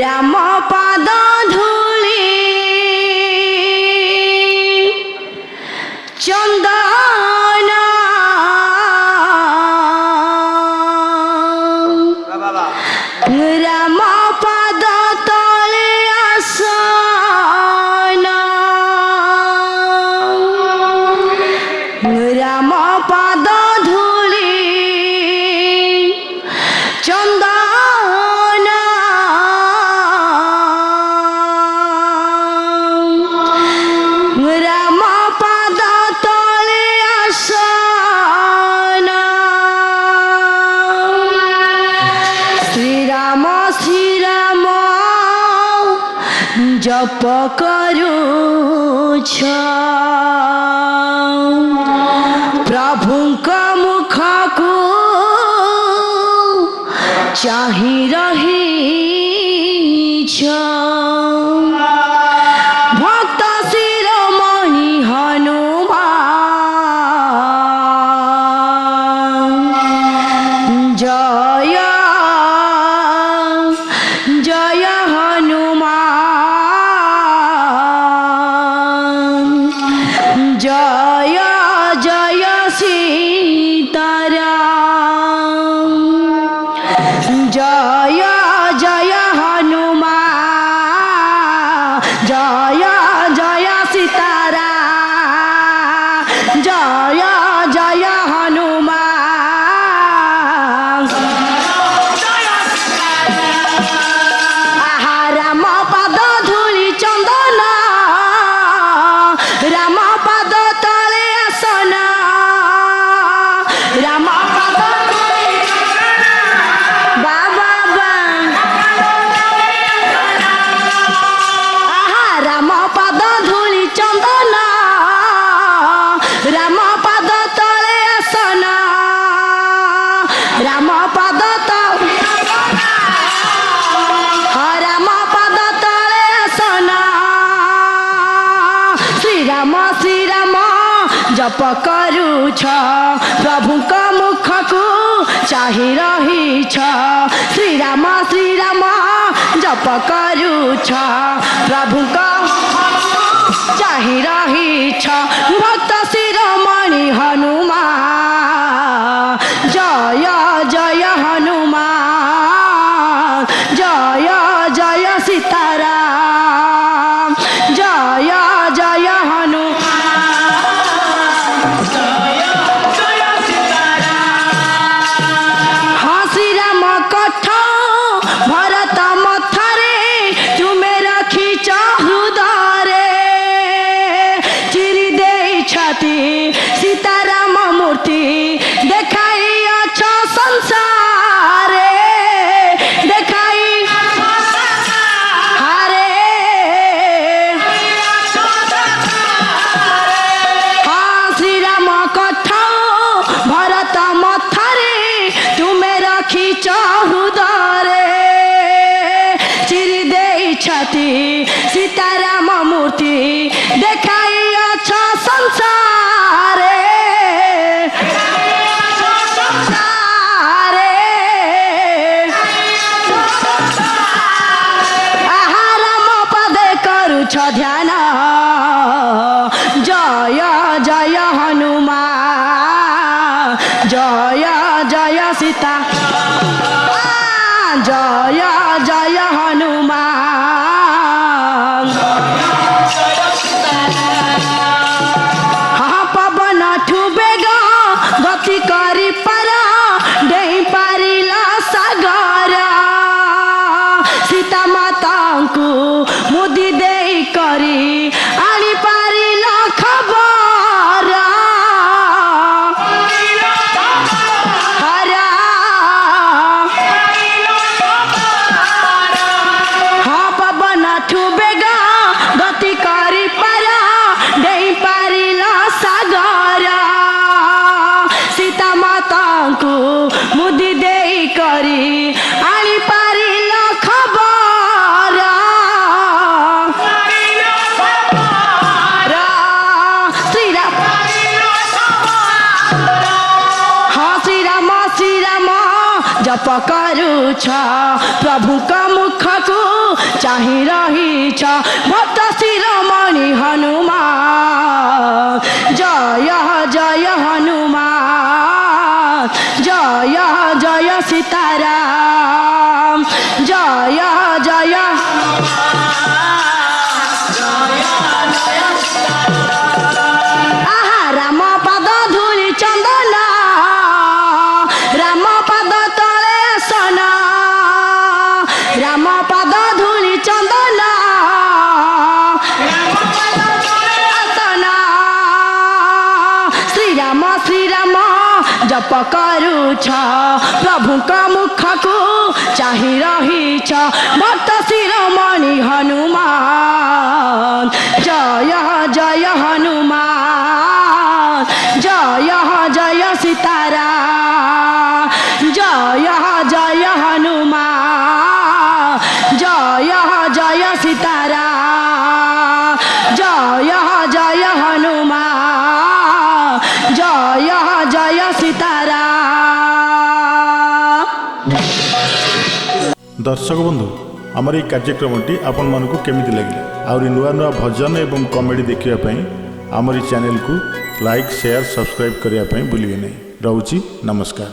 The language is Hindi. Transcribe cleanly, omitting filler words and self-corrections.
राम पाद धूली चंदन राम पाद तले आसन राम पाद धूली चंदन राम पाद तले आसन श्रीराम श्रीराम जप करूछ प्रभुक मुख को चाहि रहीछ भक्त शिरोमणि हनुमान जय जय हनुमान जय जय सीताराम जय जय हनुमान जय जय सीताराम जय जय हनुमान आहा राम पाद धूली चंदन राम पाद तले आसन राम पाद बाबा आहा राम पाद धूली चंदन राम पाद तले आसन राम पाद राम पाद तले आसन श्रीराम श्रीराम जप करूछ प्रभुक मुख को चाहि रहीछ श्रीराम श्रीराम जप करूछ प्रभुक चाहि रहीछ भक्त शिरोमणि हनुमान जय जय हनुमान जय जय सीताराम जय जय हाँ श्रीराम कठ भरत मथरे तुमे रखिछ हृदय चिरी देइछति सीताराम मूर्ति देखाइछ संसारे देखाइ हारे हाँ श्रीराम कठ भरत मथरे तुमे रखिछ हृदय चिरी देइछति सीताराम मूर्ति देखाइछ संसारे आहा राम पदे करूछ ध्यान जय जय हनुमान जय जय सीता जय जय हनुमान हाँ पवन ठुबेग गति करी पार डेई पारिला सागर सीता माता को मुदी देई करी आनी पारिला खबर हरा हाँ पवन ठुबेग गति करी पार डेई पारिला सागर सीता माता को मुदी देई करी आनी पारिला खबर श्रीराम हाँ श्रीराम श्रीराम जप करूछ प्रभुक मुख को चाहि रहिछ भक्त शिरोमणि हनुमान जय जय हनुमान जय जय सीताराम जय जय आहा राम पद धूली चंदन राम पद तले आसन राम पद धूली चंदन आसन श्रीराम श्रीराम जप करुछ प्रभु का मुख को चाहि रहिछ भक्त शिरोमणि हनुमान जय जय हनुमान जय जय सीताराम जय जय हनुमान जय जय सीताराम जय जय हनुमान जय जय सीताराम। दर्शक बंधु आमर ये कार्यक्रमटी आपण मानक केमिति लगे आउरी नुआ नुआ भजन एवं कॉमेडी देखिया आमर चैनल को लाइक शेयर सब्सक्राइब करने भूलिए नहीं। रोची नमस्कार।